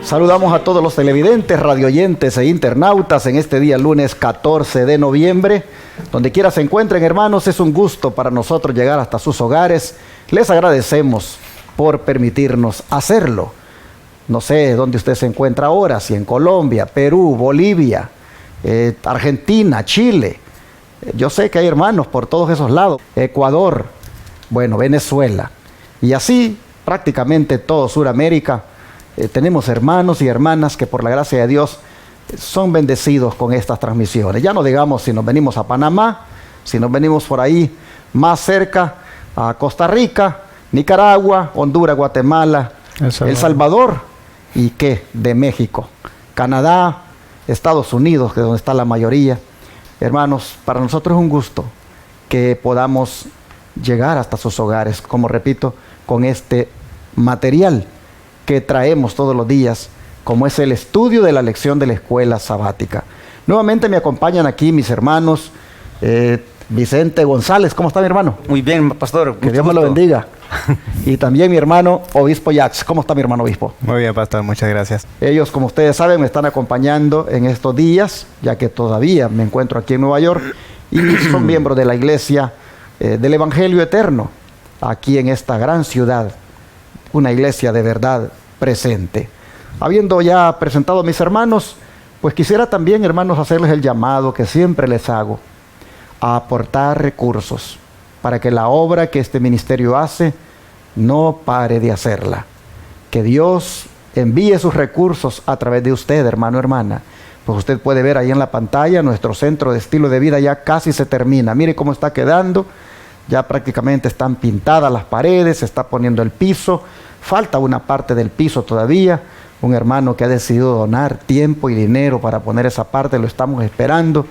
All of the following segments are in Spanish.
Saludamos a todos los televidentes, radioyentes e internautas en este día lunes 14 de noviembre. Donde quiera se encuentren, hermanos, es un gusto para nosotros llegar hasta sus hogares. Les agradecemos por permitirnos hacerlo. No sé dónde usted se encuentra ahora, si en Colombia, Perú, Bolivia, Argentina, Chile. Yo sé que hay hermanos por todos esos lados. Ecuador, bueno, Venezuela. Y así prácticamente todo Sudamérica. Tenemos hermanos y hermanas que por la gracia de Dios son bendecidos con estas transmisiones. Ya no digamos si nos venimos a Panamá, si nos venimos por ahí más cerca a Costa Rica, Nicaragua, Honduras, Guatemala, El Salvador y qué, de México, Canadá, Estados Unidos, que es donde está la mayoría. Hermanos, para nosotros es un gusto que podamos llegar hasta sus hogares, como repito, con este material que traemos todos los días, como es el estudio de la lección de la escuela sabática. Nuevamente me acompañan aquí mis hermanos, Vicente González. ¿Cómo está mi hermano? Muy bien, pastor. Que Dios me lo bendiga. Y también mi hermano Obispo Jax. ¿Cómo está mi hermano Obispo? Muy bien, pastor. Muchas gracias. Ellos, como ustedes saben, me están acompañando en estos días, ya que todavía me encuentro aquí en Nueva York, y son miembros de la iglesia del Evangelio Eterno, aquí en esta gran ciudad, una iglesia de verdad presente. Habiendo ya presentado a mis hermanos, pues quisiera también, hermanos, hacerles el llamado que siempre les hago, a aportar recursos para que la obra que este ministerio hace no pare de hacerla. Que Dios envíe sus recursos a través de usted, hermano, hermana. Pues usted puede ver ahí en la pantalla, nuestro centro de estilo de vida ya casi se termina. Mire cómo está quedando. Ya prácticamente están pintadas las paredes, se está poniendo el piso. Falta una parte del piso todavía. Un hermano que ha decidido donar tiempo y dinero para poner esa parte, lo estamos esperando.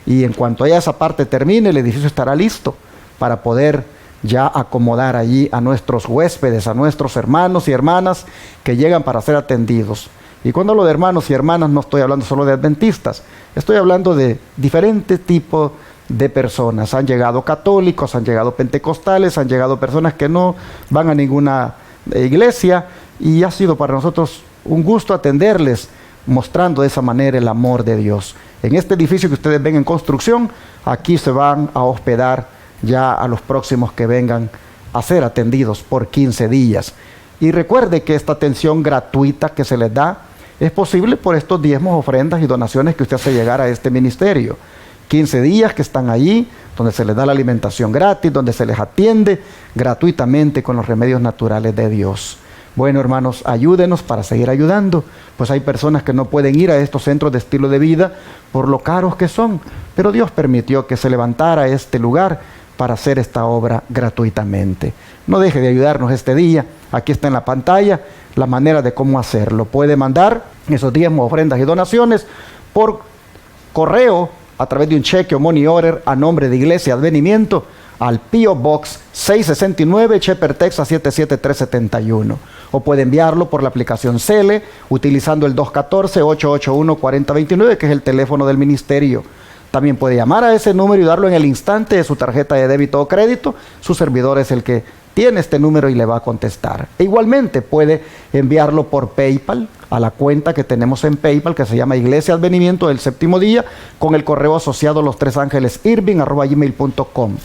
Y en cuanto ya esa parte termine, el edificio estará listo para poder ya acomodar allí a nuestros huéspedes, a nuestros hermanos y hermanas que llegan para ser atendidos. Y cuando hablo de hermanos y hermanas, no estoy hablando solo de adventistas, estoy hablando de diferentes tipos de personas. Han llegado católicos, han llegado pentecostales, han llegado personas que no van a ninguna iglesia, y ha sido para nosotros un gusto atenderles, mostrando de esa manera el amor de Dios. En este edificio que ustedes ven en construcción, aquí se van a hospedar ya a los próximos que vengan a ser atendidos por 15 días. Y recuerde que esta atención gratuita que se les da es posible por estos diezmos, ofrendas y donaciones que usted hace llegar a este ministerio. 15 días que están allí, donde se les da la alimentación gratis, donde se les atiende gratuitamente con los remedios naturales de Dios. Bueno, hermanos, ayúdenos para seguir ayudando, pues hay personas que no pueden ir a estos centros de estilo de vida por lo caros que son, pero Dios permitió que se levantara este lugar para hacer esta obra gratuitamente. No deje de ayudarnos este día. Aquí está en la pantalla la manera de cómo hacerlo. Puede mandar esos diezmos, ofrendas y donaciones por correo a través de un cheque o money order a nombre de Iglesia Advenimiento al P.O. Box 669, Shepherd, Texas 77371. O puede enviarlo por la aplicación Cele utilizando el 214-881-4029, que es el teléfono del ministerio. También puede llamar a ese número y darlo en el instante de su tarjeta de débito o crédito. Su servidor es el que tiene este número y le va a contestar. E igualmente puede enviarlo por PayPal a la cuenta que tenemos en PayPal, que se llama Iglesia Advenimiento del Séptimo Día, con el correo asociado lostresangelesirving@gmail.com.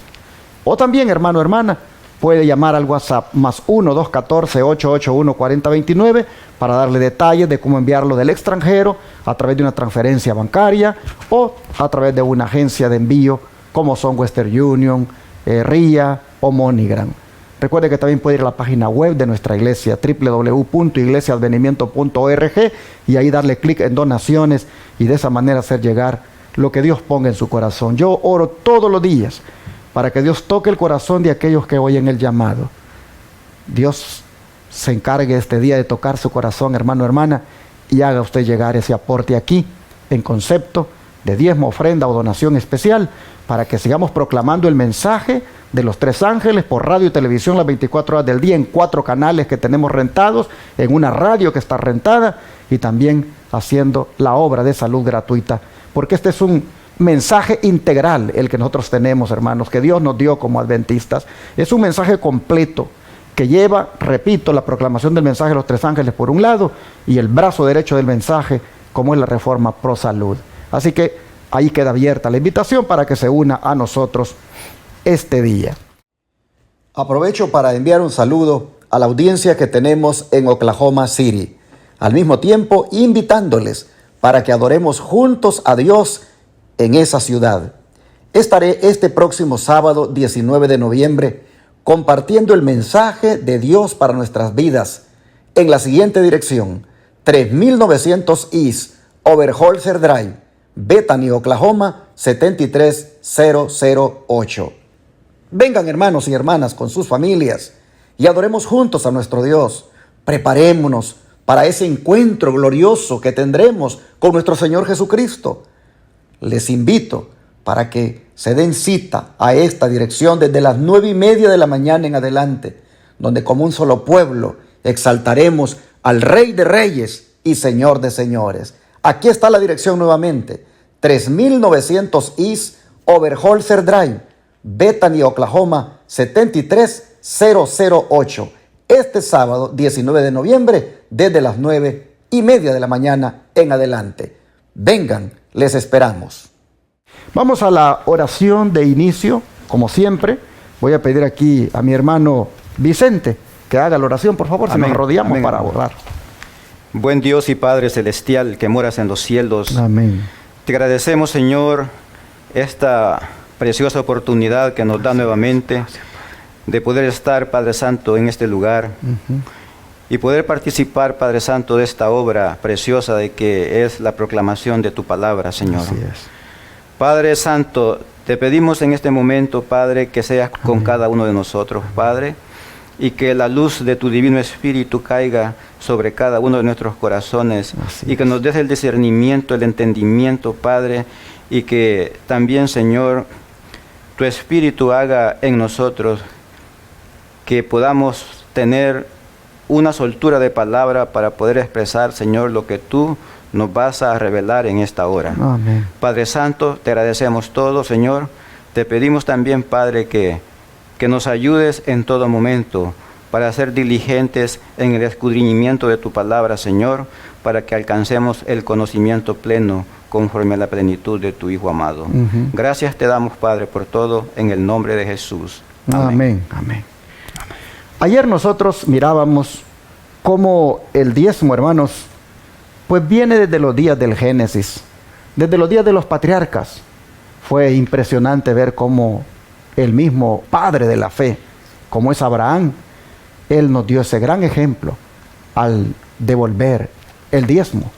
O también, hermano o hermana, puede llamar al WhatsApp más 1-214-881-4029 para darle detalles de cómo enviarlo del extranjero a través de una transferencia bancaria o a través de una agencia de envío como son Western Union, RIA o MoneyGram. Recuerde que también puede ir a la página web de nuestra iglesia, www.iglesiaadvenimiento.org, y ahí darle clic en donaciones y de esa manera hacer llegar lo que Dios ponga en su corazón. Yo oro todos los días para que Dios toque el corazón de aquellos que oyen el llamado. Dios se encargue este día de tocar su corazón, hermano, hermana, y haga usted llegar ese aporte aquí en concepto de diezmo, ofrenda o donación especial, para que sigamos proclamando el mensaje de los tres ángeles por radio y televisión las 24 horas del día en 4 canales que tenemos rentados, en una radio que está rentada, y también haciendo la obra de salud gratuita, porque este es un mensaje integral el que nosotros tenemos, hermanos, que Dios nos dio como adventistas. Es un mensaje completo que lleva, repito, la proclamación del mensaje de los tres ángeles por un lado y el brazo derecho del mensaje como es la Reforma Pro Salud. Así que ahí queda abierta la invitación para que se una a nosotros este día. Aprovecho para enviar un saludo a la audiencia que tenemos en Oklahoma City. Al mismo tiempo, invitándoles para que adoremos juntos a Dios en esa ciudad. Estaré este próximo sábado 19 de noviembre compartiendo el mensaje de Dios para nuestras vidas en la siguiente dirección: 3900 East Overholser Drive, Bethany, Oklahoma 73008. Vengan, hermanos y hermanas, con sus familias y adoremos juntos a nuestro Dios. Preparémonos para ese encuentro glorioso que tendremos con nuestro Señor Jesucristo. Les invito para que se den cita a esta dirección desde las 9:30 de la mañana en adelante, donde como un solo pueblo exaltaremos al Rey de Reyes y Señor de Señores. Aquí está la dirección nuevamente: 3900 East Overholser Drive, Bethany, Oklahoma 73008. Este sábado 19 de noviembre desde las 9:30 de la mañana en adelante. Vengan, les esperamos. Vamos a la oración de inicio, como siempre. Voy a pedir aquí a mi hermano Vicente que haga la oración, por favor. Si nos arrodillamos. Amén. Para orar. Buen Dios y Padre Celestial que moras en los cielos. Amén. Te agradecemos, Señor, esta preciosa oportunidad que nos da nuevamente de poder estar, Padre Santo, en este lugar y poder participar, Padre Santo, de esta obra preciosa de que es la proclamación de tu palabra, Señor. Así es. Padre Santo, te pedimos en este momento, Padre, que seas con cada uno de nosotros, Padre, y que la luz de tu Divino Espíritu caiga sobre cada uno de nuestros corazones y que nos des el discernimiento, el entendimiento, Padre, y que también, Señor, tu Espíritu haga en nosotros que podamos tener una soltura de palabra para poder expresar, Señor, lo que tú nos vas a revelar en esta hora. Amén. Padre Santo, te agradecemos todo, Señor. Te pedimos también, Padre, que nos ayudes en todo momento para ser diligentes en el escudriñamiento de tu palabra, Señor, para que alcancemos el conocimiento pleno conforme a la plenitud de tu Hijo amado. Gracias te damos, Padre, por todo, en el nombre de Jesús. Amén. Amén. Ayer nosotros mirábamos cómo el diezmo, hermanos, pues viene desde los días del Génesis, desde los días de los patriarcas. Fue impresionante ver cómo el mismo padre de la fe, como es Abraham, él nos dio ese gran ejemplo al devolver el diezmo.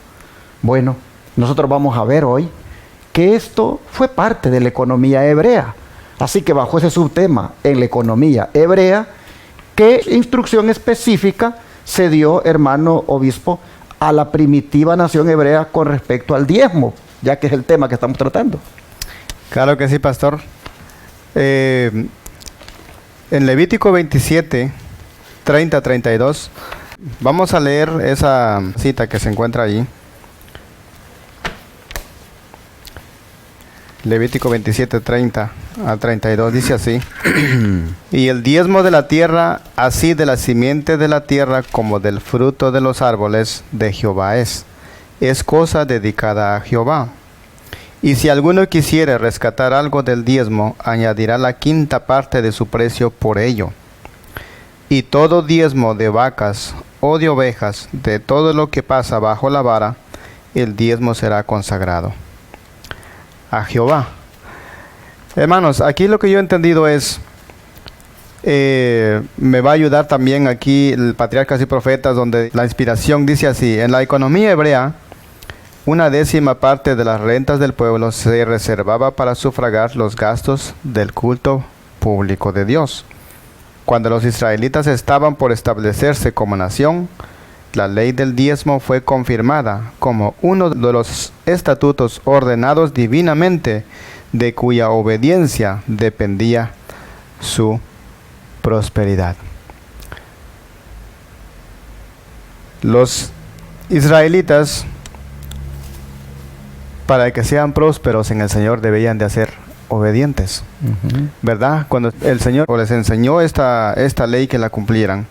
Bueno, nosotros vamos a ver hoy que esto fue parte de la economía hebrea. Así que bajo ese subtema, en la economía hebrea, ¿qué instrucción específica se dio, hermano obispo, a la primitiva nación hebrea con respecto al diezmo, ya que es el tema que estamos tratando? Claro que sí, pastor. En Levítico 27, 30-32, vamos a leer esa cita que se encuentra allí. Levítico 27, 30-32 dice así: y el diezmo de la tierra, así de la simiente de la tierra como del fruto de los árboles de Jehová es cosa dedicada a Jehová. Y si alguno quisiere rescatar algo del diezmo, añadirá la quinta parte de su precio por ello. Y todo diezmo de vacas o de ovejas, de todo lo que pasa bajo la vara, el diezmo será consagrado a Jehová. Hermanos, aquí lo que yo he entendido es, me va a ayudar también aquí el Patriarcas y Profetas, donde la inspiración dice así: en la economía hebrea, 1/10 parte de las rentas del pueblo se reservaba para sufragar los gastos del culto público de Dios. Cuando los israelitas estaban por establecerse como nación, la ley del diezmo fue confirmada como uno de los estatutos ordenados divinamente, de cuya obediencia dependía su prosperidad. Los israelitas, para que sean prósperos en el Señor, debían de ser obedientes, ¿verdad? Cuando el Señor les enseñó esta ley, que la cumplieran.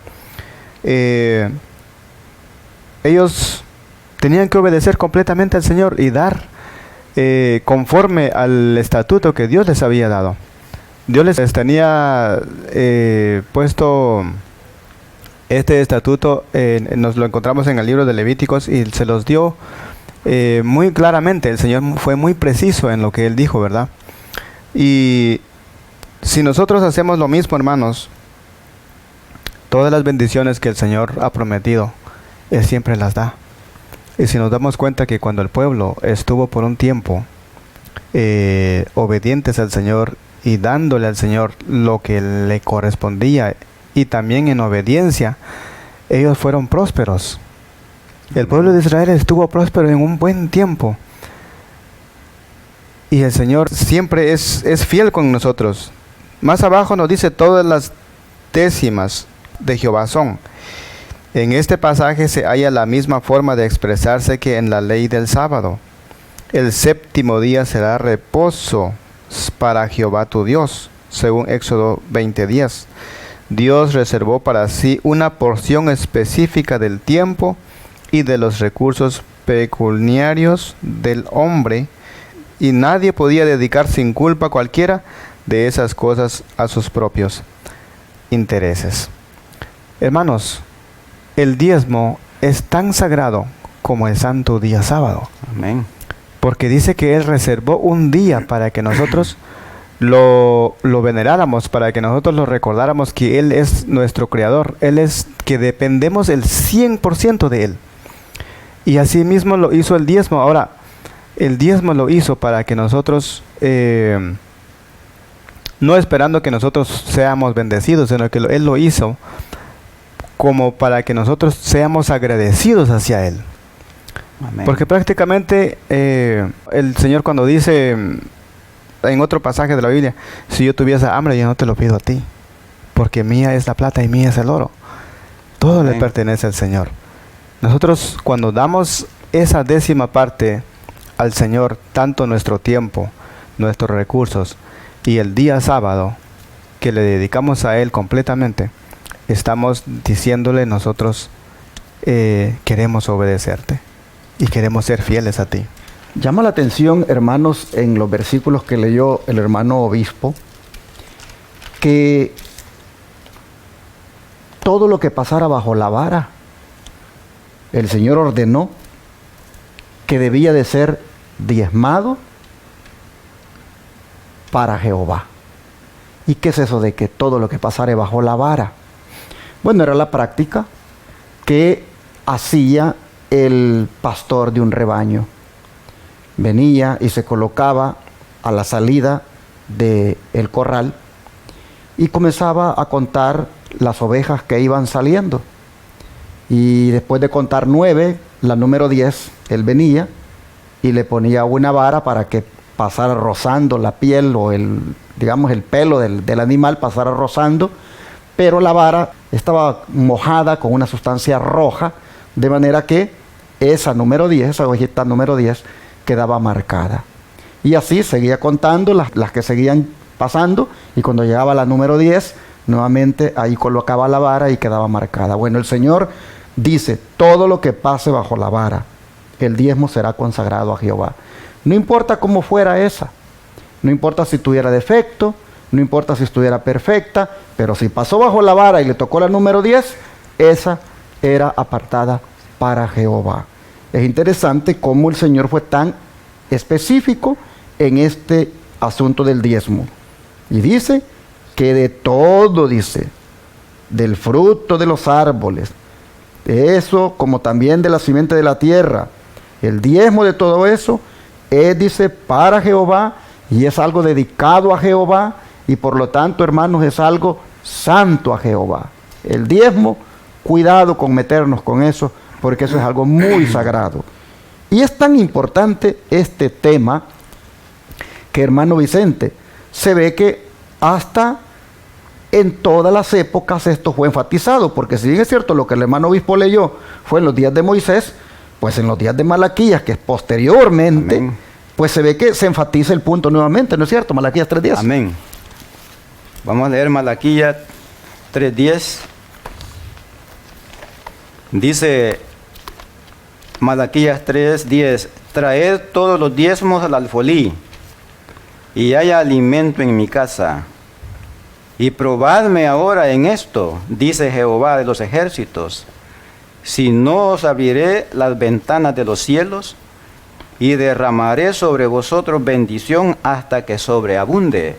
ellos tenían que obedecer completamente al Señor y dar conforme al estatuto que Dios les había dado. Dios les tenía puesto este estatuto, nos lo encontramos en el libro de Levíticos y se los dio muy claramente. El Señor fue muy preciso en lo que Él dijo, ¿verdad? Y si nosotros hacemos lo mismo, hermanos, todas las bendiciones que el Señor ha prometido, Él siempre las da. Y si nos damos cuenta que cuando el pueblo estuvo por un tiempo obedientes al Señor y dándole al Señor lo que le correspondía y también en obediencia, ellos fueron prósperos. El pueblo de Israel estuvo próspero en un buen tiempo. Y el Señor siempre es fiel con nosotros. Más abajo nos dice: todas las décimas de Jehová son. En este pasaje se halla la misma forma de expresarse que en la ley del sábado. El séptimo día será reposo para Jehová tu Dios, según Éxodo 20:10. Dios reservó para sí una porción específica del tiempo y de los recursos pecuniarios del hombre, y nadie podía dedicar sin culpa cualquiera de esas cosas a sus propios intereses. Hermanos, el diezmo es tan sagrado como el santo día sábado. Amén. Porque dice que Él reservó un día para que nosotros lo veneráramos, para que nosotros lo recordáramos, que Él es nuestro creador. Él es que dependemos el 100% de Él. Y así mismo lo hizo el diezmo. Ahora, el diezmo lo hizo para que nosotros, no esperando que nosotros seamos bendecidos, sino que Él lo hizo como para que nosotros seamos agradecidos hacia Él. Amén. Porque prácticamente el Señor, cuando dice en otro pasaje de la Biblia: si yo tuviese hambre, yo no te lo pido a ti, porque mía es la plata y mía es el oro. Todo le pertenece al Señor. Nosotros, cuando damos esa décima parte al Señor, tanto nuestro tiempo, nuestros recursos y el día sábado que le dedicamos a Él completamente, estamos diciéndole: nosotros queremos obedecerte y queremos ser fieles a ti. Llama la atención, hermanos, en los versículos que leyó el hermano obispo, que todo lo que pasara bajo la vara, el Señor ordenó que debía de ser diezmado para Jehová. ¿Y qué es eso de que todo lo que pasare bajo la vara? Bueno, era la práctica que hacía el pastor de un rebaño. Venía y se colocaba a la salida del corral y comenzaba a contar las ovejas que iban saliendo. Y después de contar 9, la número 10, él venía y le ponía una vara para que pasara rozando la piel o el pelo del animal, pasara rozando, pero la vara estaba mojada con una sustancia roja, de manera que esa número 10, esa ovejita número 10, quedaba marcada. Y así seguía contando las que seguían pasando, y cuando llegaba la número 10, nuevamente ahí colocaba la vara y quedaba marcada. Bueno, el Señor dice: todo lo que pase bajo la vara, el diezmo será consagrado a Jehová. No importa cómo fuera esa, no importa si tuviera defecto, no importa si estuviera perfecta, pero si pasó bajo la vara y le tocó la número 10, esa era apartada para Jehová. Es interesante cómo el Señor fue tan específico en este asunto del diezmo. Y dice que de todo, dice, del fruto de los árboles, de eso, como también de la simiente de la tierra, el diezmo de todo eso es, dice, para Jehová, y es algo dedicado a Jehová, y por lo tanto, hermanos, es algo santo a Jehová. El diezmo, cuidado con meternos con eso, porque eso es algo muy sagrado. Y es tan importante este tema que, hermano Vicente, se ve que hasta en todas las épocas esto fue enfatizado, porque si bien es cierto lo que el hermano obispo leyó fue en los días de Moisés, pues en los días de Malaquías, que es posteriormente, amén, pues se ve que se enfatiza el punto nuevamente, ¿no es cierto? Malaquías 3:10. Amén. Vamos a leer Malaquías 3:10. Dice Malaquías 3:10, traed todos los diezmos al alfolí, y haya alimento en mi casa. Y probadme ahora en esto, dice Jehová de los ejércitos, si no os abriré las ventanas de los cielos, y derramaré sobre vosotros bendición hasta que sobreabunde.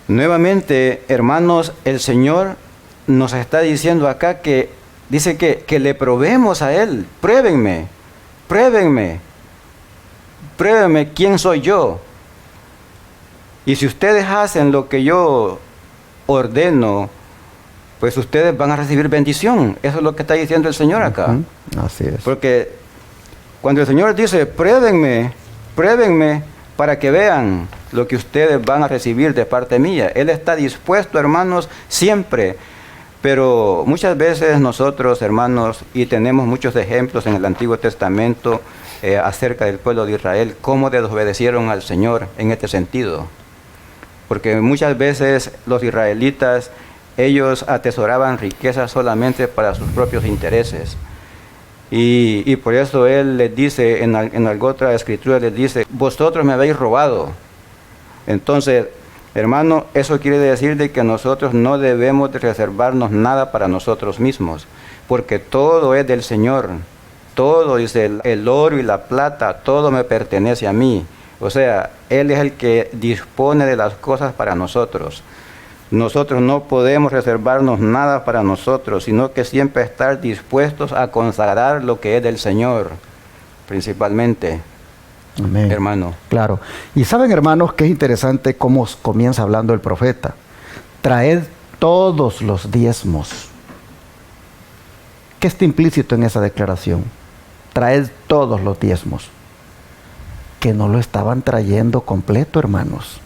Nuevamente, hermanos, el Señor nos está diciendo acá que dice que le probemos a Él. Pruébenme quién soy yo. Y si ustedes hacen lo que yo ordeno, pues ustedes van a recibir bendición. Eso es lo que está diciendo el Señor acá. Así es. Porque cuando el Señor dice, pruébenme para que vean lo que ustedes van a recibir de parte mía. Él está dispuesto, hermanos, siempre. Pero muchas veces nosotros, hermanos, y tenemos muchos ejemplos en el Antiguo Testamento acerca del pueblo de Israel, cómo desobedecieron al Señor en este sentido. Porque muchas veces los israelitas, ellos atesoraban riquezas solamente para sus propios intereses. Y por eso Él les dice, en alguna otra escritura les dice, vosotros me habéis robado. Entonces, hermano, eso quiere decir de que nosotros no debemos de reservarnos nada para nosotros mismos, porque todo es del Señor. Todo, dice, el oro y la plata, todo me pertenece a mí. O sea, Él es el que dispone de las cosas para nosotros. Nosotros no podemos reservarnos nada para nosotros, sino que siempre estar dispuestos a consagrar lo que es del Señor, principalmente. Amén. Hermano. Claro. Y saben, hermanos, que es interesante cómo comienza hablando el profeta. Traed todos los diezmos. ¿Qué está implícito en esa declaración? Traed todos los diezmos. Que no lo estaban trayendo completo, hermanos.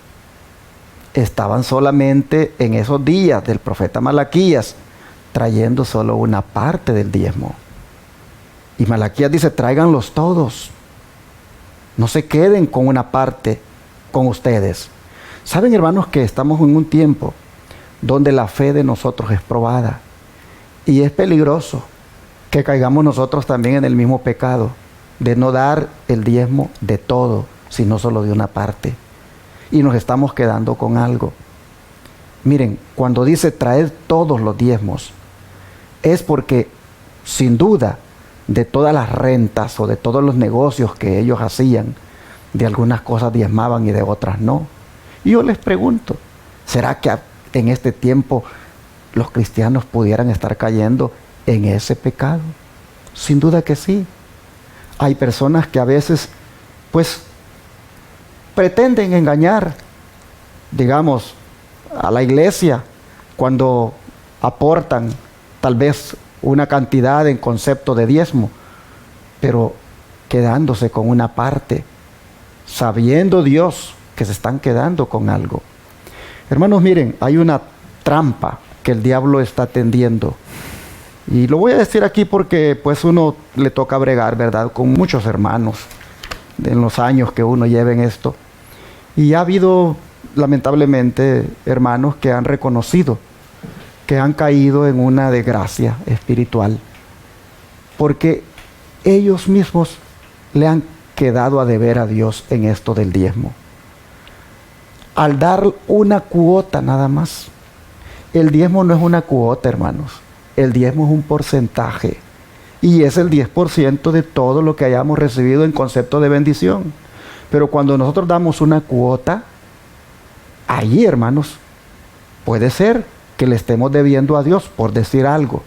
Estaban solamente en esos días del profeta Malaquías, trayendo solo una parte del diezmo. Y Malaquías dice, tráiganlos todos. No se queden con una parte con ustedes. Saben, hermanos, que estamos en un tiempo donde la fe de nosotros es probada. Y es peligroso que caigamos nosotros también en el mismo pecado de no dar el diezmo de todo, sino solo de una parte. Y nos estamos quedando con algo. Miren, cuando dice traed todos los diezmos, es porque sin duda de todas las rentas o de todos los negocios que ellos hacían, de algunas cosas diezmaban y de otras no. Y yo les pregunto, ¿será que en este tiempo los cristianos pudieran estar cayendo en ese pecado? Sin duda que sí. Hay personas que a veces, pues, pretenden engañar, digamos, a la iglesia cuando aportan tal vez una cantidad en concepto de diezmo, pero quedándose con una parte, sabiendo Dios que se están quedando con algo. Hermanos, miren, hay una trampa que el diablo está tendiendo. Y lo voy a decir aquí porque pues uno le toca bregar, ¿verdad?, con muchos hermanos en los años que uno lleva en esto. Y ha habido, lamentablemente, hermanos que han reconocido que han caído en una desgracia espiritual, porque ellos mismos le han quedado a deber a Dios en esto del diezmo. Al dar una cuota nada más. El diezmo no es una cuota, hermanos. El diezmo es un porcentaje. Y es el 10% de todo lo que hayamos recibido en concepto de bendición. Pero cuando nosotros damos una cuota, allí, hermanos, puede ser que le estemos debiendo a Dios, por decir algo.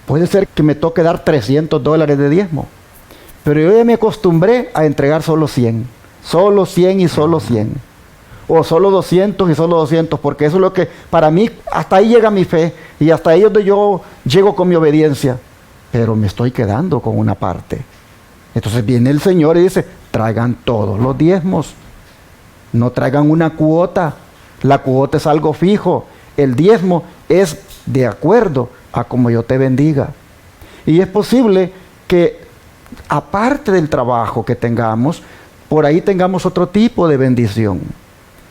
Puede ser que me toque dar $300 de diezmo. Pero yo ya me acostumbré a entregar solo 100. Solo 100 y solo 100. O solo 200 y solo 200. Porque eso es lo que, para mí, hasta ahí llega mi fe. Y hasta ahí es donde yo llego con mi obediencia. Pero me estoy quedando con una parte. Entonces viene el Señor y dice, traigan todos los diezmos. No traigan una cuota. La cuota es algo fijo. El diezmo es de acuerdo a como yo te bendiga. Y es posible que, aparte del trabajo que tengamos, por ahí tengamos otro tipo de bendición.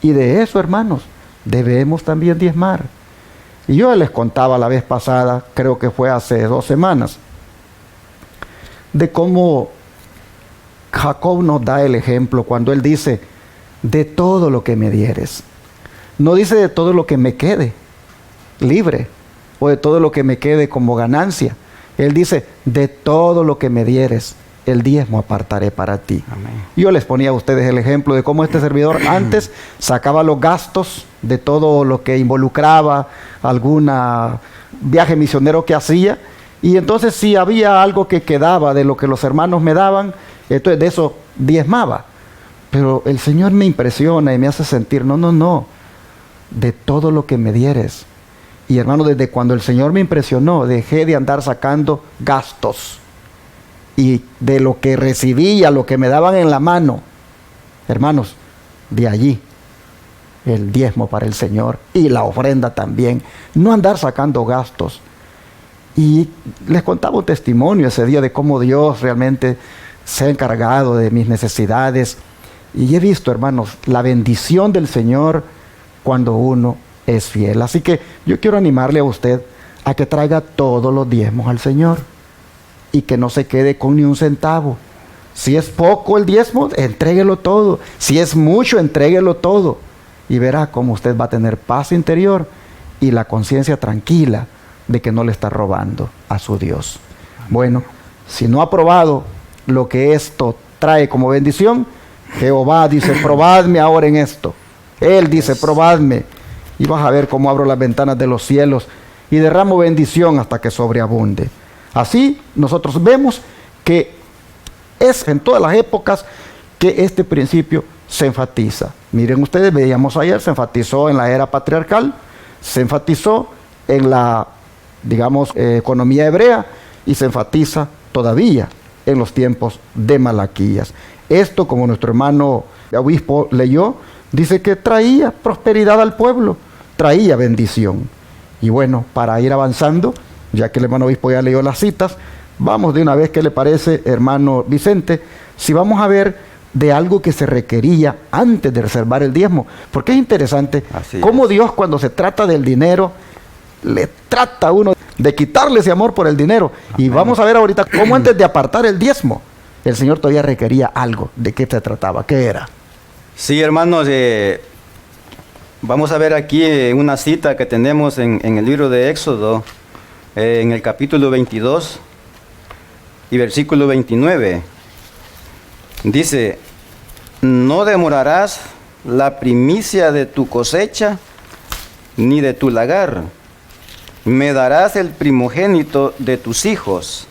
Y de eso, hermanos, debemos también diezmar. Y yo les contaba la vez pasada, creo que fue hace 2 semanas, de cómo Jacob nos da el ejemplo cuando él dice, de todo lo que me dieres. No dice de todo lo que me quede libre o de todo lo que me quede como ganancia. Él dice, de todo lo que me dieres, el diezmo apartaré para ti. Amén. Yo les ponía a ustedes el ejemplo de cómo este servidor antes sacaba los gastos de todo lo que involucraba algún viaje misionero que hacía, y entonces si había algo que quedaba de lo que los hermanos me daban, entonces de eso diezmaba. Pero el Señor me impresiona y me hace sentir, no, de todo lo que me dieres. Y hermano, desde cuando el Señor me impresionó, dejé de andar sacando gastos. Y de lo que recibía, lo que me daban en la mano, hermanos, de allí, el diezmo para el Señor y la ofrenda también. No andar sacando gastos. Y les contaba un testimonio ese día de cómo Dios realmente se ha encargado de mis necesidades. Y he visto, hermanos, la bendición del Señor cuando uno es fiel. Así que yo quiero animarle a usted a que traiga todos los diezmos al Señor y que no se quede con ni un centavo. Si es poco el diezmo, entréguelo todo. Si es mucho, entréguelo todo. Y verá cómo usted va a tener paz interior y la conciencia tranquila de que no le está robando a su Dios. Bueno, si no ha probado lo que esto trae como bendición, Jehová dice, probadme ahora en esto. Él dice, probadme, y vas a ver cómo abro las ventanas de los cielos y derramo bendición hasta que sobreabunde. Así nosotros vemos que es en todas las épocas que este principio se enfatiza. Miren ustedes, veíamos ayer, se enfatizó en la era patriarcal, se enfatizó en la, digamos, economía hebrea, y se enfatiza todavía en los tiempos de Malaquías. Esto, como nuestro hermano obispo leyó, dice que traía prosperidad al pueblo, traía bendición. Y bueno, para ir avanzando, ya que el hermano obispo ya leyó las citas, vamos de una vez, ¿qué le parece, hermano Vicente? Si vamos a ver de algo que se requería antes de reservar el diezmo, porque es interesante cómo Dios, cuando se trata del dinero, le trata a uno de quitarle ese amor por el dinero. Amén. Y vamos a ver ahorita cómo antes de apartar el diezmo, el Señor todavía requería algo. ¿De qué se trataba? ¿Qué era? Sí, hermanos, vamos a ver aquí una cita que tenemos en el libro de Éxodo, en el capítulo 22 y versículo 29. Dice, no demorarás la primicia de tu cosecha ni de tu lagar. Me darás el primogénito de tus hijos.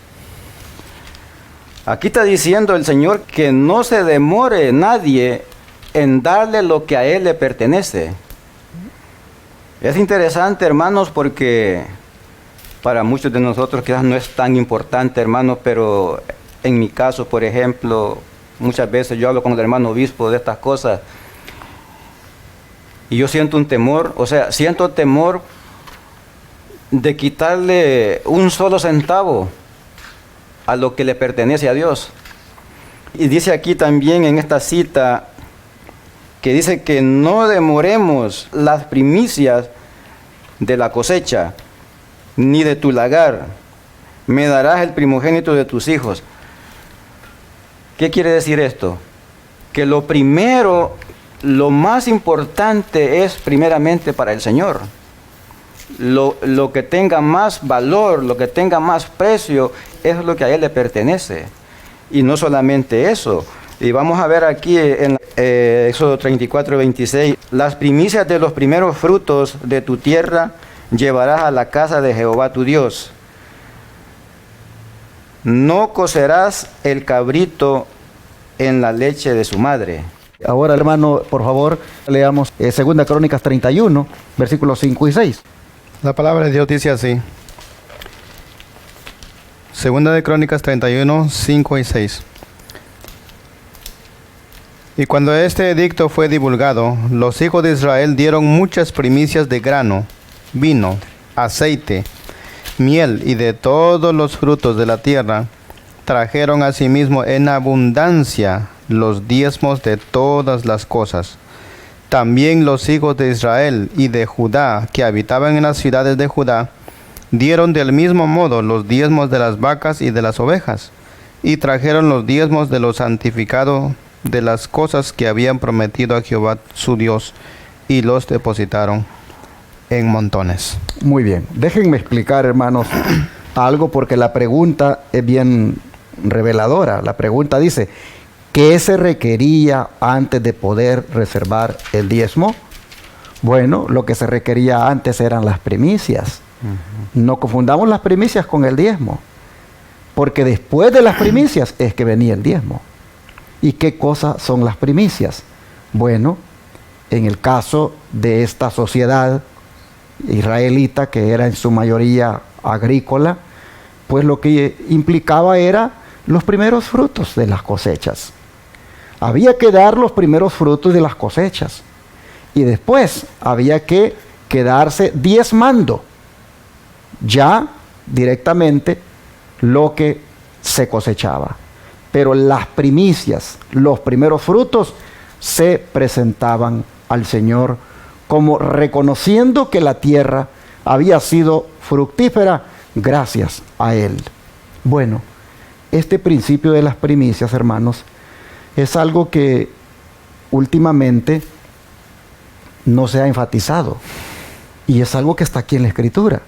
Aquí está diciendo el Señor que no se demore nadie en darle lo que a Él le pertenece. Es interesante, hermanos, porque para muchos de nosotros quizás no es tan importante, hermanos, pero en mi caso, por ejemplo, muchas veces yo hablo con el hermano obispo de estas cosas y yo siento un temor, siento temor de quitarle un solo centavo a lo que le pertenece a Dios. Y dice aquí también en esta cita que dice que no demoremos las primicias de la cosecha, ni de tu lagar. Me darás el primogénito de tus hijos. ¿Qué quiere decir esto? Que lo primero, lo más importante es primeramente para el Señor. Lo que tenga más valor, lo que tenga más precio, es lo que a Él le pertenece. Y no solamente eso. Y vamos a ver aquí en Éxodo 34, 26. Las primicias de los primeros frutos de tu tierra llevarás a la casa de Jehová tu Dios. No cocerás el cabrito en la leche de su madre. Ahora, hermano, por favor, leamos 2 Crónicas 31, versículos 5 y 6. La palabra de Dios dice así. 2 Crónicas 31, 5 y 6. Y cuando este edicto fue divulgado, los hijos de Israel dieron muchas primicias de grano, vino, aceite, miel y de todos los frutos de la tierra. Trajeron asimismo en abundancia los diezmos de todas las cosas. También los hijos de Israel y de Judá, que habitaban en las ciudades de Judá, dieron del mismo modo los diezmos de las vacas y de las ovejas, y trajeron los diezmos de lo santificado de las cosas que habían prometido a Jehová su Dios, y los depositaron en montones. Muy bien, déjenme explicar, hermanos, algo, porque la pregunta es bien reveladora. La pregunta dice: ¿qué se requería antes de poder reservar el diezmo? Bueno, lo que se requería antes eran las primicias. No confundamos las primicias con el diezmo, porque después de las primicias es que venía el diezmo. ¿Y qué cosas son las primicias? Bueno, en el caso de esta sociedad israelita, que era en su mayoría agrícola, pues lo que implicaba era los primeros frutos de las cosechas. Había que dar los primeros frutos de las cosechas, y después había que quedarse diezmando ya directamente lo que se cosechaba. Pero las primicias, los primeros frutos, se presentaban al Señor como reconociendo que la tierra había sido fructífera gracias a Él. Bueno, este principio de las primicias, hermanos, es algo que últimamente no se ha enfatizado, y es algo que está aquí en la Escritura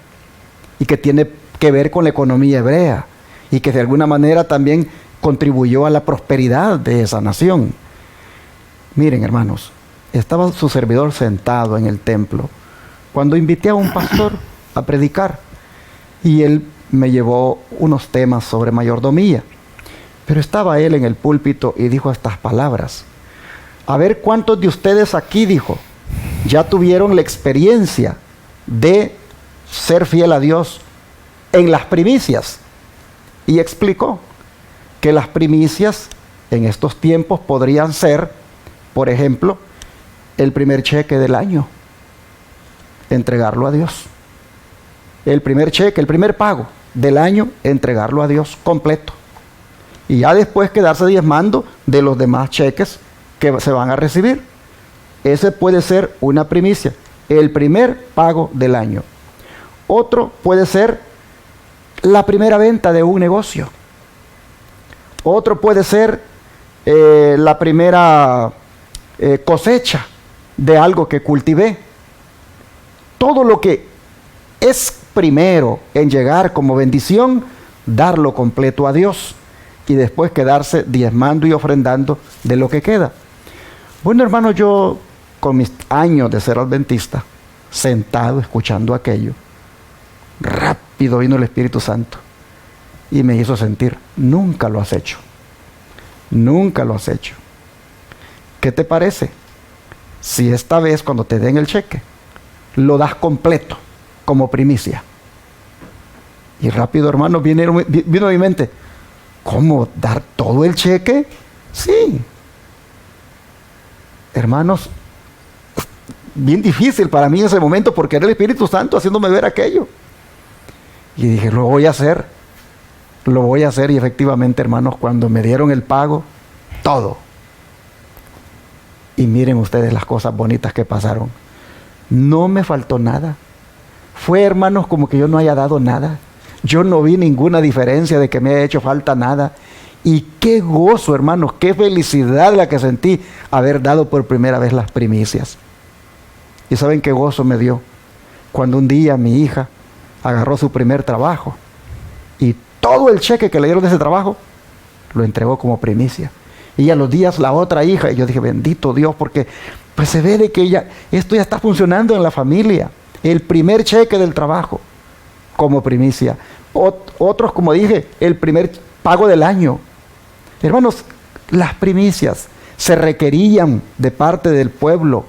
y que tiene que ver con la economía hebrea, y que de alguna manera también contribuyó a la prosperidad de esa nación. Miren, hermanos, estaba su servidor sentado en el templo cuando invité a un pastor a predicar, y él me llevó unos temas sobre mayordomía. Pero estaba él en el púlpito y dijo estas palabras: a ver cuántos de ustedes aquí, dijo, ya tuvieron la experiencia de ser fiel a Dios en las primicias. Y explicó que las primicias en estos tiempos podrían ser, por ejemplo, el primer cheque del año, entregarlo a Dios. El primer cheque, el primer pago del año, entregarlo a Dios completo. Y ya después quedarse diezmando de los demás cheques que se van a recibir. Ese puede ser una primicia, el primer pago del año. Otro puede ser la primera venta de un negocio. Otro puede ser la primera cosecha de algo que cultivé. Todo lo que es primero en llegar como bendición, darlo completo a Dios, y después quedarse diezmando y ofrendando de lo que queda. Bueno, hermano, yo con mis años de ser adventista, sentado escuchando aquello, rápido vino el Espíritu Santo y me hizo sentir: nunca lo has hecho, nunca lo has hecho. ¿Qué te parece si esta vez, cuando te den el cheque, lo das completo como primicia? Y rápido, hermano, vino a mi mente: ¿cómo dar todo el cheque? Sí. Hermanos, bien difícil para mí en ese momento, porque era el Espíritu Santo haciéndome ver aquello. Y dije, lo voy a hacer. Lo voy a hacer. Y efectivamente, hermanos, cuando me dieron el pago, todo. Y miren ustedes las cosas bonitas que pasaron. No me faltó nada. Fue, hermanos, como que yo no haya dado nada. Yo no vi ninguna diferencia de que me haya hecho falta nada. Y qué gozo, hermanos, qué felicidad la que sentí haber dado por primera vez las primicias. ¿Y saben qué gozo me dio? Cuando un día mi hija agarró su primer trabajo y todo el cheque que le dieron de ese trabajo lo entregó como primicia. Y a los días la otra hija, y yo dije, bendito Dios, porque pues se ve de que esto ya está funcionando en la familia. El primer cheque del trabajo como primicia. Otros, como dije, el primer pago del año. Hermanos, las primicias se requerían de parte del pueblo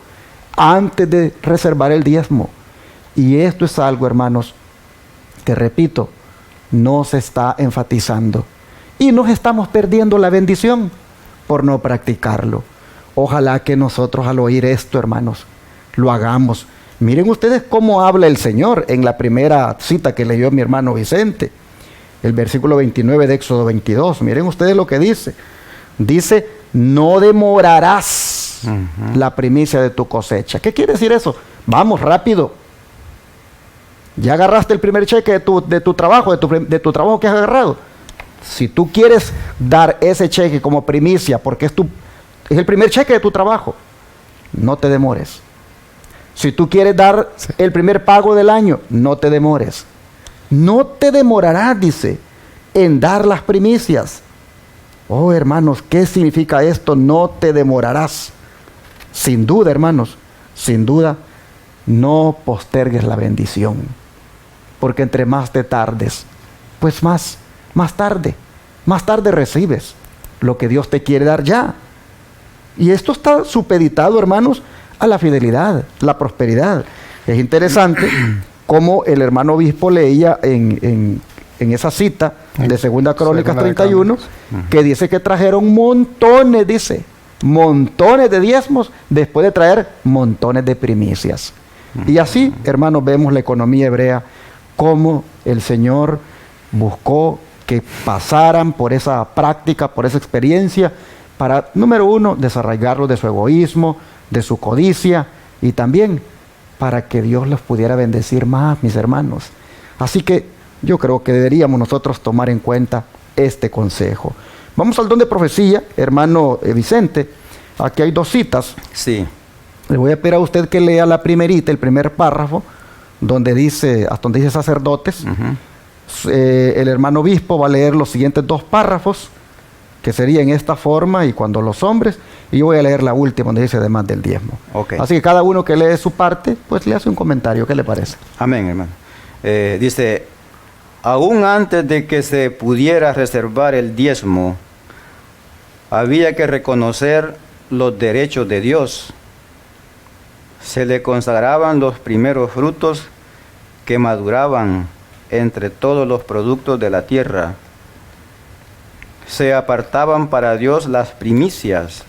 antes de reservar el diezmo. Y esto es algo, hermanos, que repito, no se está enfatizando. Y nos estamos perdiendo la bendición por no practicarlo. Ojalá que nosotros, al oír esto, hermanos, lo hagamos. Miren ustedes cómo habla el Señor en la primera cita que leyó mi hermano Vicente. El versículo 29 de Éxodo 22. Miren ustedes lo que dice. Dice, no demorarás la primicia de tu cosecha. ¿Qué quiere decir eso? Vamos, rápido. Ya agarraste el primer cheque de tu trabajo, de tu trabajo que has agarrado. Si tú quieres dar ese cheque como primicia, porque es el primer cheque de tu trabajo, no te demores. Si tú quieres dar el primer pago del año, no te demores. No te demorarás, dice, en dar las primicias. Oh, hermanos, ¿qué significa esto? No te demorarás. Sin duda, hermanos, sin duda, no postergues la bendición. Porque entre más te tardes, pues más tarde recibes lo que Dios te quiere dar ya. Y esto está supeditado, hermanos, a la fidelidad, la prosperidad. Es interesante cómo el hermano obispo leía en esa cita de Segunda Crónicas 31, que dice que trajeron montones de diezmos después de traer montones de primicias. Y así, hermanos, vemos la economía hebrea, cómo el Señor buscó que pasaran por esa práctica, por esa experiencia, para, número uno, desarraigarlos de su egoísmo, de su codicia, y también para que Dios los pudiera bendecir más, mis hermanos. Así que yo creo que deberíamos nosotros tomar en cuenta este consejo. Vamos al don de profecía, hermano Vicente. Aquí hay 2 citas. Sí. Le voy a pedir a usted que lea la primerita, el primer párrafo, donde dice, hasta donde dice sacerdotes. El hermano obispo va a leer los siguientes 2 párrafos, que sería en esta forma, y cuando los hombres, y yo voy a leer la última, donde dice además del diezmo. Okay. Así que cada uno que lee su parte, pues le hace un comentario. ¿Qué le parece? Amén, hermano. Dice, aún antes de que se pudiera reservar el diezmo, había que reconocer los derechos de Dios. Se le consagraban los primeros frutos que maduraban entre todos los productos de la tierra. Se apartaban para Dios las primicias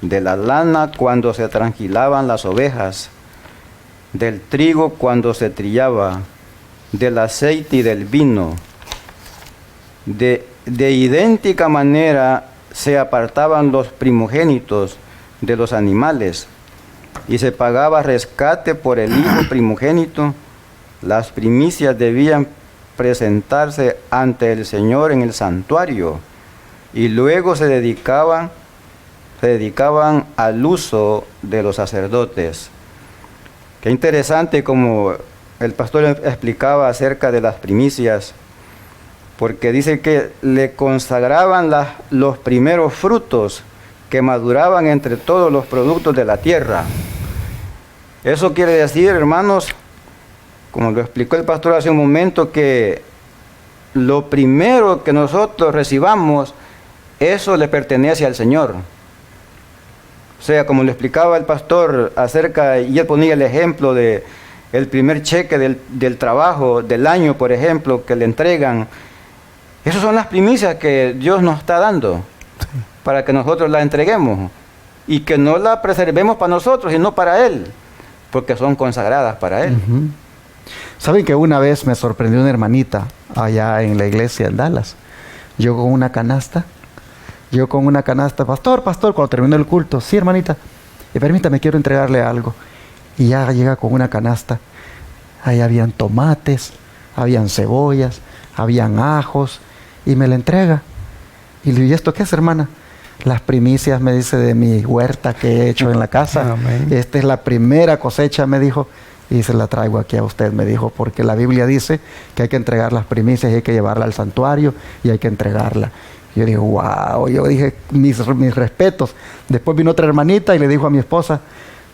de la lana cuando se tranquilaban las ovejas, del trigo cuando se trillaba, del aceite y del vino. De idéntica manera se apartaban los primogénitos de los animales y se pagaba rescate por el hijo primogénito. Las primicias debían presentarse ante el Señor en el santuario y luego se dedicaban al uso de los sacerdotes. Qué interesante como el pastor explicaba acerca de las primicias, porque dice que le consagraban los primeros frutos que maduraban entre todos los productos de la tierra. Eso quiere decir, hermanos, como lo explicó el pastor hace un momento, que lo primero que nosotros recibamos, eso le pertenece al Señor. O sea, como lo explicaba el pastor acerca, y él ponía el ejemplo de el primer cheque del trabajo del año, por ejemplo, que le entregan. Esas son las primicias que Dios nos está dando, para que nosotros las entreguemos y que no las preservemos para nosotros, sino para Él, porque son consagradas para Él. ¿Saben que una vez me sorprendió una hermanita allá en la iglesia en Dallas? Yo con una canasta, pastor, cuando terminó el culto, sí, hermanita, y permítame, quiero entregarle algo. Y ya llega con una canasta. Ahí habían tomates, habían cebollas, habían ajos, y me la entrega. Y le digo, ¿y esto qué es, hermana? Las primicias, me dice, de mi huerta que he hecho en la casa. Amén. Esta es la primera cosecha, me dijo, y se la traigo aquí a usted, me dijo, porque la Biblia dice que hay que entregar las primicias y hay que llevarla al santuario y hay que entregarla. Yo dije, wow, yo dije, mis respetos. Después vino otra hermanita y le dijo a mi esposa,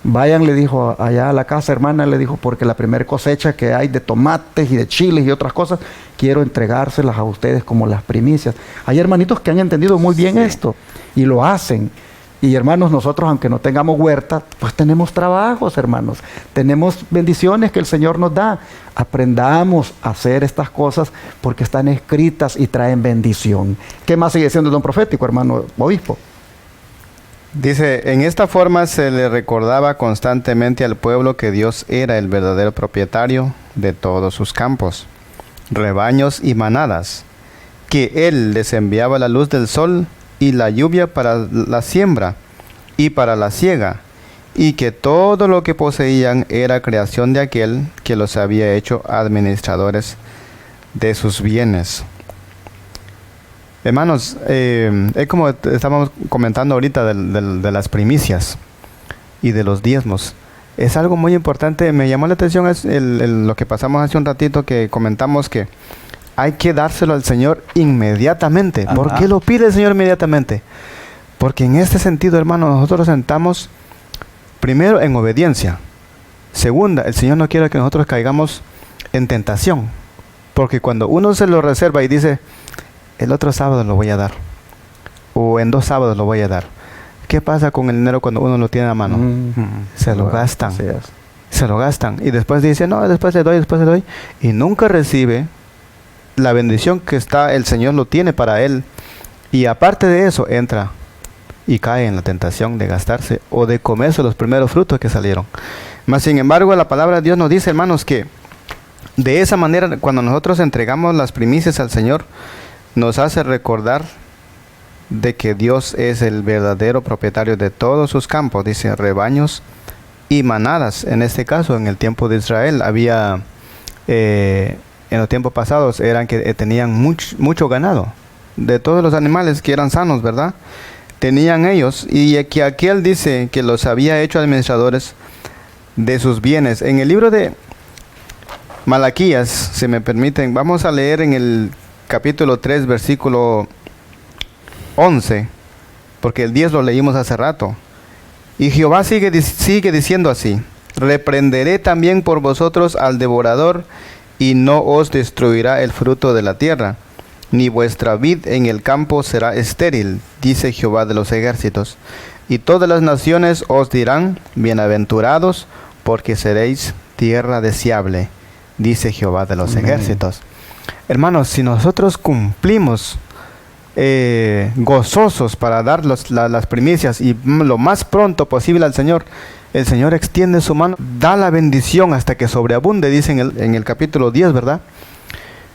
vayan, le dijo, allá a la casa, hermana, le dijo, porque la primera cosecha que hay de tomates y de chiles y otras cosas, quiero entregárselas a ustedes como las primicias. Hay hermanitos que han entendido muy bien esto y lo hacen. Y hermanos, nosotros, aunque no tengamos huerta, pues tenemos trabajos, hermanos. Tenemos bendiciones que el Señor nos da. Aprendamos a hacer estas cosas porque están escritas y traen bendición. ¿Qué más sigue siendo el don profético, hermano obispo? Dice, en esta forma se le recordaba constantemente al pueblo que Dios era el verdadero propietario de todos sus campos, rebaños y manadas, que Él les enviaba la luz del sol y la lluvia para la siembra, y para la siega, y que todo lo que poseían era creación de aquel que los había hecho administradores de sus bienes. Hermanos, es como estábamos comentando ahorita de las primicias y de los diezmos. Es algo muy importante. Me llamó la atención lo que pasamos hace un ratito, que comentamos que hay que dárselo al Señor inmediatamente. Ajá. ¿Por qué lo pide el Señor inmediatamente? Porque en este sentido, hermanos, nosotros sentamos primero en obediencia. Segunda, el Señor no quiere que nosotros caigamos en tentación. Porque cuando uno se lo reserva y dice, el otro sábado lo voy a dar, o en 2 sábados lo voy a dar, ¿qué pasa con el dinero cuando uno lo tiene a mano? Se lo gastan. Así es. Se lo gastan. Y después dice, no, después le doy. Y nunca recibe la bendición que el Señor lo tiene para él. Y aparte de eso, entra y cae en la tentación de gastarse o de comerse los primeros frutos que salieron. Mas sin embargo, la palabra de Dios nos dice, hermanos, que de esa manera, cuando nosotros entregamos las primicias al Señor, nos hace recordar de que Dios es el verdadero propietario de todos sus campos, dice, rebaños y manadas. En este caso, en el tiempo de Israel, había, en los tiempos pasados, eran que tenían mucho ganado, de todos los animales que eran sanos, ¿verdad? Tenían ellos, y que aquel dice que los había hecho administradores de sus bienes. En el libro de Malaquías, si me permiten, vamos a leer en el capítulo 3, versículo 11, porque el 10 lo leímos hace rato. Y Jehová sigue diciendo así: reprenderé también por vosotros al devorador, y no os destruirá el fruto de la tierra, ni vuestra vid en el campo será estéril, dice Jehová de los ejércitos. Y todas las naciones os dirán, bienaventurados, porque seréis tierra deseable, dice Jehová de los ejércitos. Hermanos, si nosotros cumplimos gozosos para dar las primicias y lo más pronto posible al Señor, el Señor extiende su mano, da la bendición hasta que sobreabunde, dice en el capítulo 10, ¿verdad?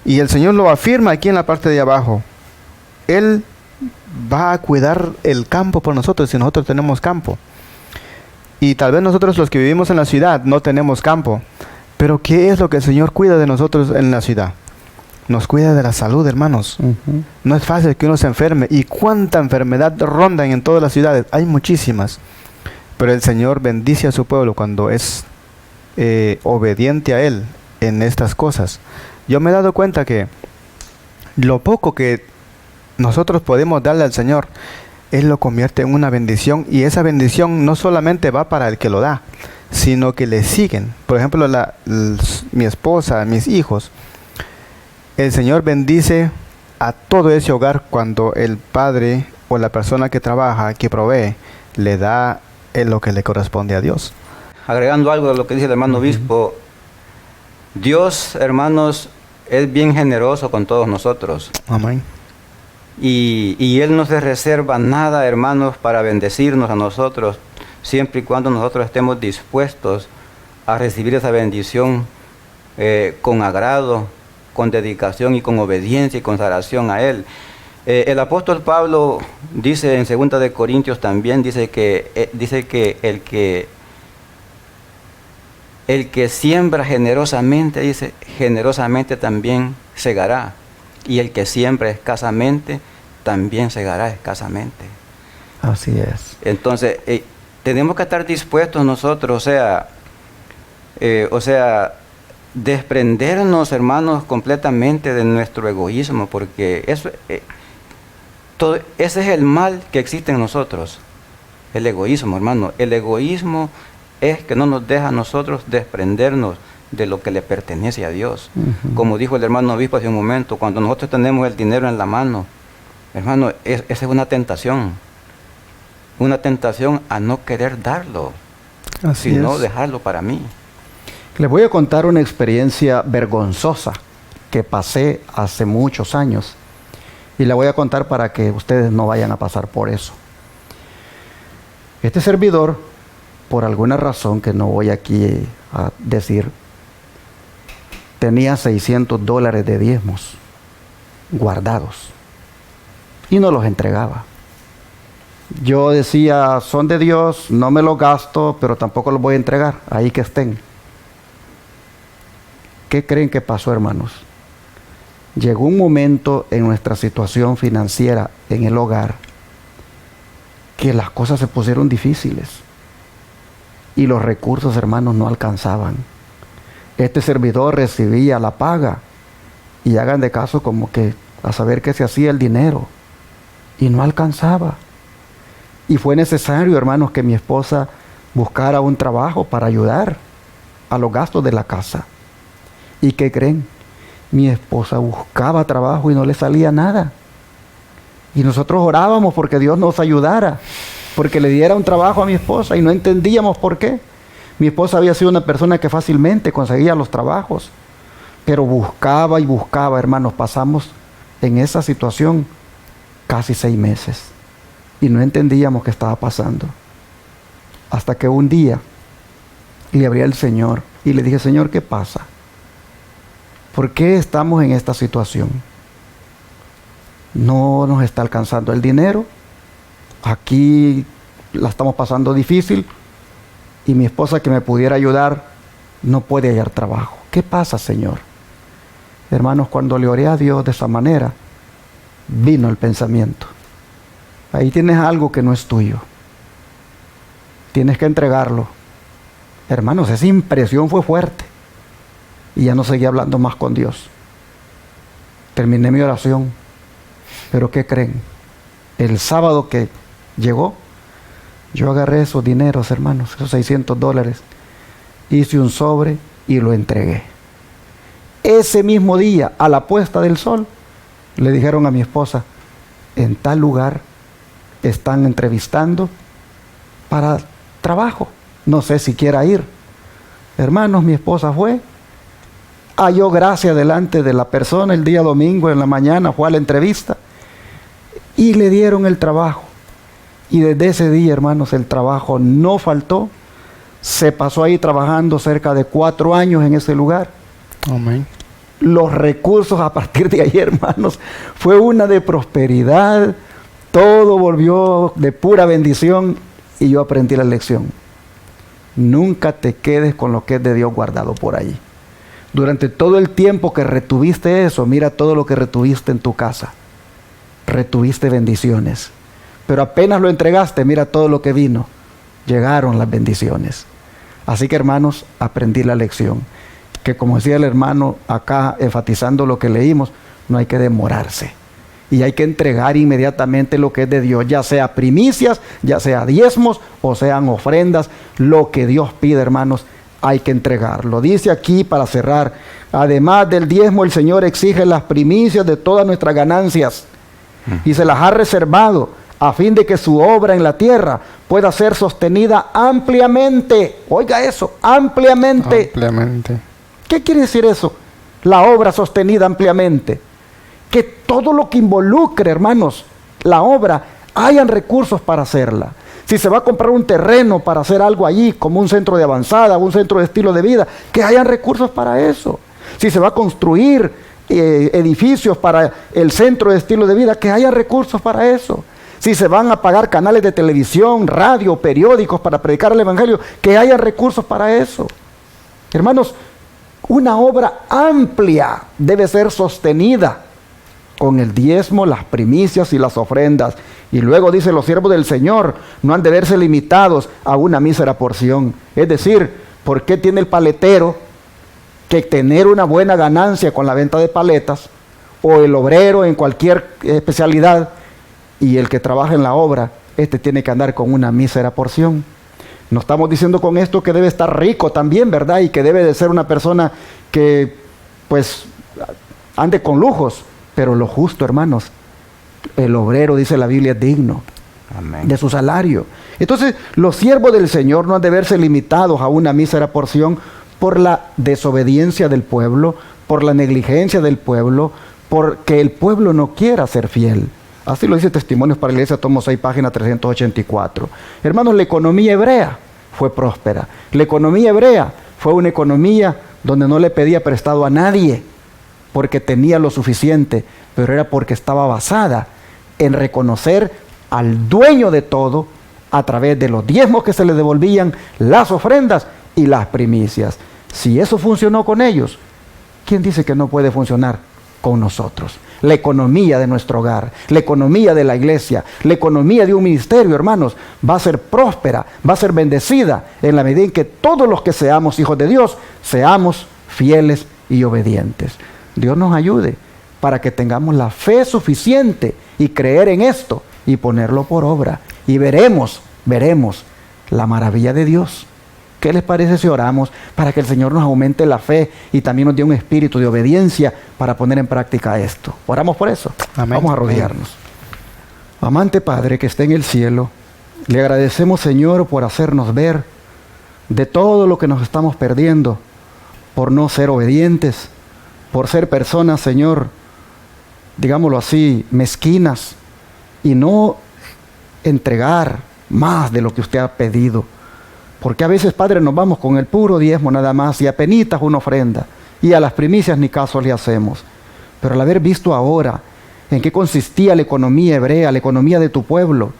Y el Señor lo afirma aquí en la parte de abajo. Él va a cuidar el campo por nosotros si nosotros tenemos campo. Y tal vez nosotros los que vivimos en la ciudad no tenemos campo. Pero ¿qué es lo que el Señor cuida de nosotros en la ciudad? Nos cuida de la salud, hermanos. No es fácil que uno se enferme. ¿Y cuánta enfermedad rondan en todas las ciudades? Hay muchísimas. Pero el Señor bendice a su pueblo cuando es obediente a Él en estas cosas. Yo me he dado cuenta que lo poco que nosotros podemos darle al Señor, Él lo convierte en una bendición. Y esa bendición no solamente va para el que lo da, sino que le siguen. Por ejemplo, mi esposa, mis hijos. El Señor bendice a todo ese hogar cuando el padre o la persona que trabaja, que provee, le da lo que le corresponde a Dios. Agregando algo de lo que dice el hermano obispo, Dios, hermanos, es bien generoso con todos nosotros. Amén. Y Él no se reserva nada, hermanos, para bendecirnos a nosotros, siempre y cuando nosotros estemos dispuestos a recibir esa bendición con agrado, con dedicación y con obediencia y consagración a Él. El apóstol Pablo dice en 2 de Corintios también, dice que el que siembra generosamente, dice, generosamente también segará. Y el que siembra escasamente, también segará escasamente. Así es. Entonces, tenemos que estar dispuestos nosotros, o sea, desprendernos, hermanos, completamente de nuestro egoísmo, porque eso, ese es el mal que existe en nosotros, el egoísmo, hermano. El egoísmo es que no nos deja a nosotros desprendernos de lo que le pertenece a Dios. Como dijo el hermano obispo hace un momento, cuando nosotros tenemos el dinero en la mano, hermano, esa es una tentación a no querer darlo, sino dejarlo para mí. Les voy a contar una experiencia vergonzosa que pasé hace muchos años y la voy a contar para que ustedes no vayan a pasar por eso. Este servidor, por alguna razón que no voy aquí a decir, tenía $600 de diezmos guardados y no los entregaba. Yo decía, son de Dios, no me los gasto, pero tampoco los voy a entregar, ahí que estén. ¿Qué creen que pasó, hermanos? Llegó un momento en nuestra situación financiera en el hogar que las cosas se pusieron difíciles y los recursos, hermanos, no alcanzaban. Este servidor recibía la paga y hagan de caso como que a saber qué se hacía el dinero y no alcanzaba. Y fue necesario, hermanos, que mi esposa buscara un trabajo para ayudar a los gastos de la casa. ¿Y qué creen? Mi esposa buscaba trabajo y no le salía nada. Y nosotros orábamos porque Dios nos ayudara, porque le diera un trabajo a mi esposa y no entendíamos por qué. Mi esposa había sido una persona que fácilmente conseguía los trabajos, pero buscaba y buscaba, hermanos. Pasamos en esa situación casi 6 meses y no entendíamos qué estaba pasando. Hasta que un día le abrí al Señor y le dije, Señor, ¿qué pasa? ¿Por qué estamos en esta situación? No nos está alcanzando el dinero. Aquí la estamos pasando difícil. Y mi esposa que me pudiera ayudar no puede hallar trabajo. ¿Qué pasa, Señor? Hermanos, cuando le oré a Dios de esa manera, vino el pensamiento. Ahí tienes algo que no es tuyo. Tienes que entregarlo. Hermanos, esa impresión fue fuerte. Y ya no seguí hablando más con Dios. Terminé mi oración. Pero ¿qué creen? El sábado que llegó, yo agarré esos dineros, hermanos, esos $600, hice un sobre y lo entregué. Ese mismo día, a la puesta del sol, le dijeron a mi esposa, en tal lugar están entrevistando para trabajo. No sé si quiera ir. Hermanos, mi esposa fue, halló gracia delante de la persona el día domingo en la mañana, fue a la entrevista y le dieron el trabajo. Y desde ese día, hermanos, el trabajo no faltó. Se pasó ahí trabajando cerca de 4 años en ese lugar. Amén. Los recursos a partir de ahí, hermanos, fue una de prosperidad. Todo volvió de pura bendición y yo aprendí la lección. Nunca te quedes con lo que es de Dios guardado por ahí. Durante todo el tiempo que retuviste eso, mira todo lo que retuviste en tu casa. Retuviste bendiciones. Pero apenas lo entregaste, mira todo lo que vino. Llegaron las bendiciones. Así que, hermanos, aprendí la lección. Que como decía el hermano acá, enfatizando lo que leímos, no hay que demorarse. Y hay que entregar inmediatamente lo que es de Dios, ya sea primicias, ya sea diezmos o sean ofrendas. Lo que Dios pide, hermanos, hay que entregarlo. Dice aquí para cerrar, además del diezmo, el Señor exige las primicias de todas nuestras ganancias y se las ha reservado a fin de que su obra en la tierra pueda ser sostenida ampliamente. Oiga eso, ampliamente. Ampliamente. ¿Qué quiere decir eso? La obra sostenida ampliamente. Que todo lo que involucre, hermanos, la obra, hayan recursos para hacerla. Si se va a comprar un terreno para hacer algo allí, como un centro de avanzada, un centro de estilo de vida, que hayan recursos para eso. Si se va a construir edificios para el centro de estilo de vida, que haya recursos para eso. Si se van a pagar canales de televisión, radio, periódicos para predicar el evangelio, que haya recursos para eso. Hermanos, una obra amplia debe ser sostenida con el diezmo, las primicias y las ofrendas. Y luego dice, los siervos del Señor no han de verse limitados a una mísera porción. Es decir, ¿por qué tiene el paletero que tener una buena ganancia con la venta de paletas? O el obrero en cualquier especialidad, y el que trabaja en la obra, tiene que andar con una mísera porción. No estamos diciendo con esto que debe estar rico también, ¿verdad? Y que debe de ser una persona que, pues, ande con lujos. Pero lo justo, hermanos, el obrero, dice la Biblia, es digno. Amén. De su salario. Entonces, los siervos del Señor no han de verse limitados a una mísera porción por la desobediencia del pueblo, por la negligencia del pueblo, porque el pueblo no quiera ser fiel. Así lo dice Testimonios para la Iglesia, tomo 6, página 384. Hermanos, la economía hebrea fue próspera. La economía hebrea fue una economía donde no le pedía prestado a nadie, porque tenía lo suficiente, pero era porque estaba basada en reconocer al dueño de todo a través de los diezmos que se les devolvían, las ofrendas y las primicias. Si eso funcionó con ellos, ¿quién dice que no puede funcionar con nosotros? La economía de nuestro hogar, la economía de la iglesia, la economía de un ministerio, hermanos, va a ser próspera, va a ser bendecida en la medida en que todos los que seamos hijos de Dios, seamos fieles y obedientes. Dios nos ayude para que tengamos la fe suficiente y creer en esto y ponerlo por obra. Y veremos la maravilla de Dios. ¿Qué les parece si oramos para que el Señor nos aumente la fe y también nos dé un espíritu de obediencia para poner en práctica esto? Oramos por eso. Amén. Vamos a arrodillarnos. Amante Padre que está en el cielo, le agradecemos, Señor, por hacernos ver de todo lo que nos estamos perdiendo, por no ser obedientes, por ser personas, Señor, digámoslo así, mezquinas, y no entregar más de lo que usted ha pedido. Porque a veces, Padre, nos vamos con el puro diezmo nada más y apenitas una ofrenda, y a las primicias ni caso le hacemos. Pero al haber visto ahora en qué consistía la economía hebrea, la economía de tu pueblo,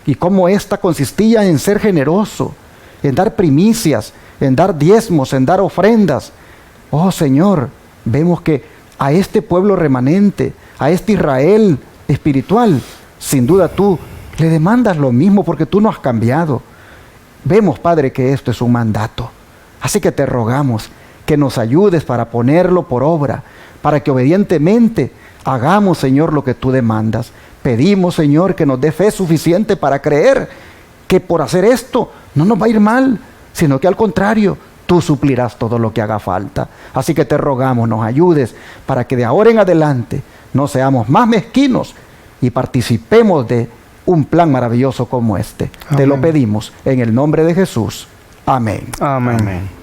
y cómo ésta consistía en ser generoso, en dar primicias, en dar diezmos, en dar ofrendas. Oh Señor, vemos que a este pueblo remanente, a este Israel espiritual, sin duda tú le demandas lo mismo porque tú no has cambiado. Vemos, Padre, que esto es un mandato. Así que te rogamos que nos ayudes para ponerlo por obra, para que obedientemente hagamos, Señor, lo que tú demandas. Pedimos, Señor, que nos dé fe suficiente para creer que por hacer esto no nos va a ir mal, sino que al contrario, tú suplirás todo lo que haga falta. Así que te rogamos, nos ayudes para que de ahora en adelante no seamos más mezquinos y participemos de un plan maravilloso como este. Amén. Te lo pedimos en el nombre de Jesús. Amén. Amén. Amén.